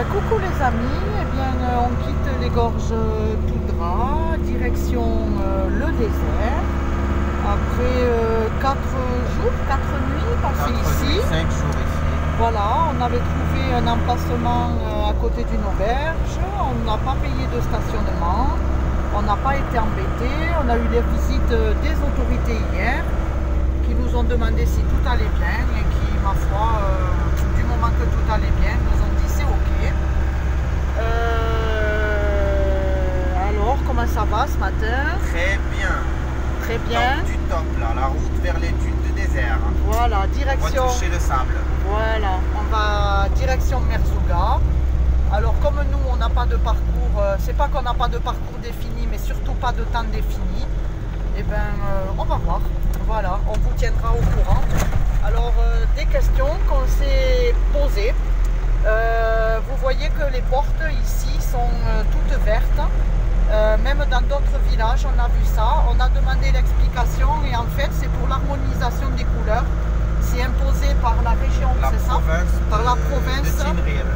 Coucou les amis, eh bien, on quitte les gorges Toudra, direction le désert. Après 4 jours, 4 nuits passées ici. 5 jours ici. Voilà, on avait trouvé un emplacement à côté d'une auberge, on n'a pas payé de stationnement, on n'a pas été embêté, on a eu les visites des autorités hier qui nous ont demandé si tout allait bien et qui, ma foi, du moment que tout allait bien, nous ont dit c'est ok. Alors, comment ça va ce matin? Très bien. Très bien. Top du top là, la route vers les dunes de désert. Voilà, direction. On va toucher le sable. Voilà, on va direction Merzouga. Alors comme nous on n'a pas de parcours, c'est pas qu'on n'a pas de parcours défini, mais surtout pas de temps défini, et ben on va voir. Voilà, on vous tiendra au courant. Alors des questions qu'on s'est posées. Vous voyez que les portes ici sont toutes vertes. Même dans d'autres villages on a vu ça. On a demandé l'explication et en fait c'est pour l'harmonisation des couleurs. C'est imposé par la région, c'est ça? Par la province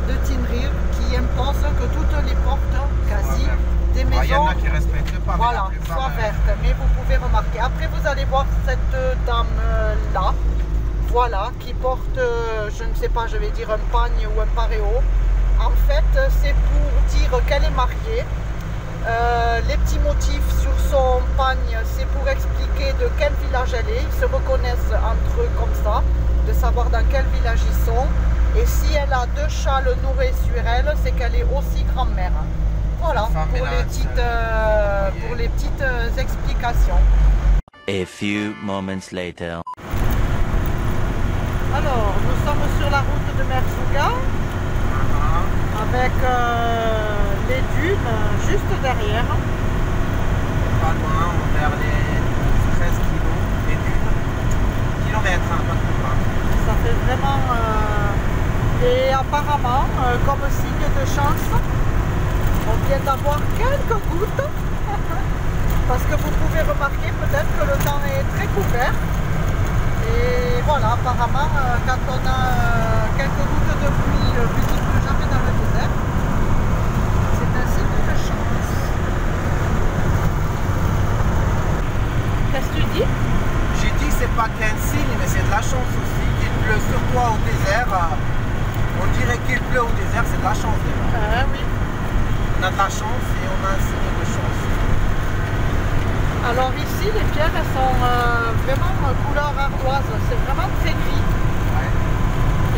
de Tinrir qui impose que toutes les portes, quasi, des maisons, il y en a qui respectent pas, voilà, soient vertes. Mais vous pouvez remarquer. Après, vous allez voir cette dame-là, voilà, qui porte, je ne sais pas, je vais dire un pagne ou un paréo. En fait, c'est pour dire qu'elle est mariée. Les petits motifs sur son pagne, c'est pour expliquer de quel village elle est. Ils se reconnaissent entre eux comme ça, de savoir dans quel village ils sont. Et si elle a 2 châles noués sur elle, c'est qu'elle est aussi grand-mère. Voilà, pour les petites explications. A few moments later. Alors, nous sommes sur la route de Merzouga, avec les dunes juste derrière. Pas loin, vers les 13 kilos, les dunes. Kilomètres, hein, pas trop loin. Ça fait vraiment... Et apparemment, comme signe de chance, on vient d'avoir quelques gouttes. Parce que vous pouvez remarquer peut-être que le temps est très couvert. Et voilà, apparemment, quand on a quelques gouttes de pluie, plus qu'il ne pleut jamais dans le désert, c'est un signe de chance. Qu'est-ce que tu dis? J'ai dit c'est pas qu'un signe, mais c'est de la chance aussi. Qu'il pleut sur toi au désert, on dirait qu'il pleut au désert, c'est de la chance déjà. Oui. On a de la chance et on a un signe de chance. Alors ici, les pierres, elles sont vraiment couleur ardoise, c'est vraiment très gris. Ouais.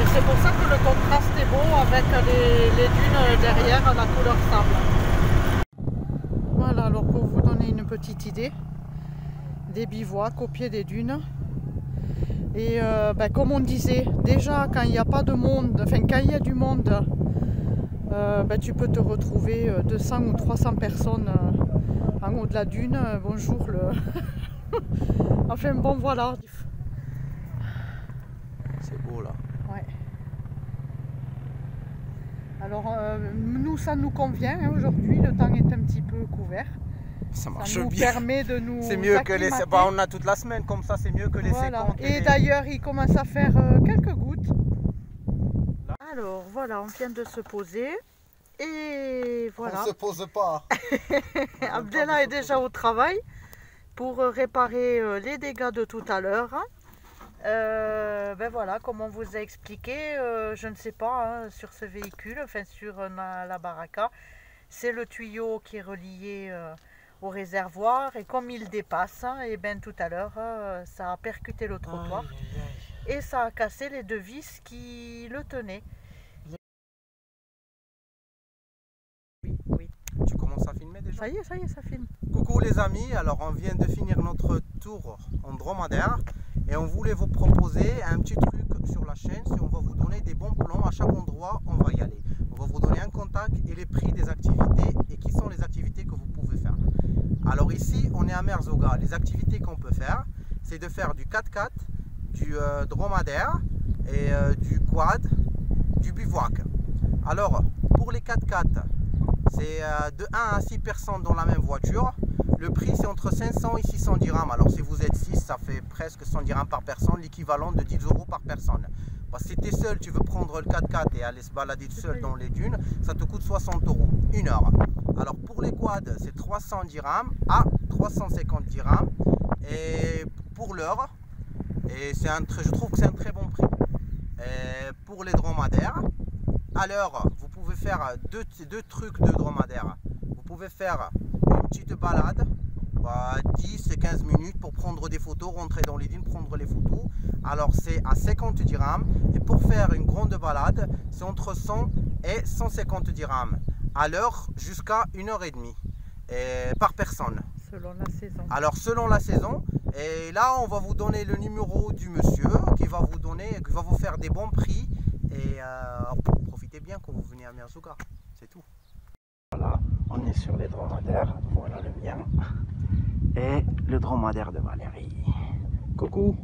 Et c'est pour ça que le contraste est beau avec les dunes derrière, la couleur sable. Voilà, alors pour vous donner une petite idée, des bivouacs au pied des dunes. Et comme on disait, déjà quand il n'y a pas de monde, enfin quand il y a du monde, tu peux te retrouver 200 ou 300 personnes en haut de la dune. Bonjour le... Enfin bon voilà. C'est beau là. Ouais. Alors nous ça nous convient, hein, aujourd'hui le temps est un petit peu couvert. Ça marche nous bien. Permet de nous c'est mieux que les... on a toute la semaine comme ça, c'est mieux que les voilà. 50. Et d'ailleurs il commence à faire quelques gouttes. Là. Alors voilà, on vient de se poser. Et voilà. On se pose pas. Abdella est déjà au travail pour réparer les dégâts de tout à l'heure. Voilà, comme on vous a expliqué, je ne sais pas, hein, sur ce véhicule, enfin sur la baraka, c'est le tuyau qui est relié au réservoir et comme il dépasse, et bien tout à l'heure, ça a percuté le trottoir et ça a cassé les 2 vis qui le tenaient. Oui. Tu commences à filmer déjà? Ça y est, ça filme. Coucou les amis, alors on vient de finir notre tour en dromadaire et on voulait vous proposer un petit truc sur la chaîne. Si on va vous donner des bons plans à chaque endroit, on va y aller. On va vous donner un contact et les prix des activités et qui sont les activités que vous pouvez faire. Alors ici, on est à Merzouga. Les activités qu'on peut faire, c'est de faire du 4x4, du dromadaire et du quad, du bivouac. Alors, pour les 4x4, c'est de 1 à 6 personnes dans la même voiture. Le prix c'est entre 500 et 600 dirhams. Alors si vous êtes 6, ça fait presque 100 dirhams par personne, l'équivalent de 10 € par personne. Parce que si tu es seul, tu veux prendre le 4x4 et aller se balader seul dans les dunes, ça te coûte 60 €, 1 heure. Alors pour les quads, c'est 300 dirhams à 350 dirhams et pour l'heure. Et je trouve que c'est un très bon prix. Et pour les dromadaires, à l'heure, vous pouvez faire deux trucs de dromadaire. Vous pouvez faire une petite balade, 10 et 15 minutes pour prendre des photos, rentrer dans les dunes, prendre les photos. Alors c'est à 50 dirhams. Et pour faire une grande balade, c'est entre 100 et 150 dirhams. À l'heure jusqu'à 1h30 par personne. Selon la saison. Alors selon la saison. Et là, on va vous donner le numéro du monsieur qui va vous faire des bons prix. Et profitez bien quand vous venez à Merzouga, c'est tout. Voilà, on est sur les dromadaires. Voilà le mien. Et le dromadaire de Valérie. Coucou.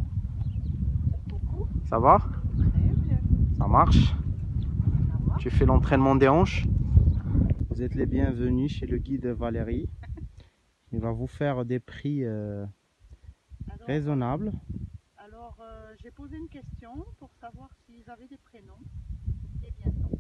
Coucou. Ça va? Très bien. Ça marche? Ça va? Tu fais l'entraînement des hanches? Vous êtes les bienvenus chez le guide Valérie. Il va vous faire des prix raisonnables. Alors, j'ai posé une question pour savoir s'ils avaient des prénoms. Eh bien non.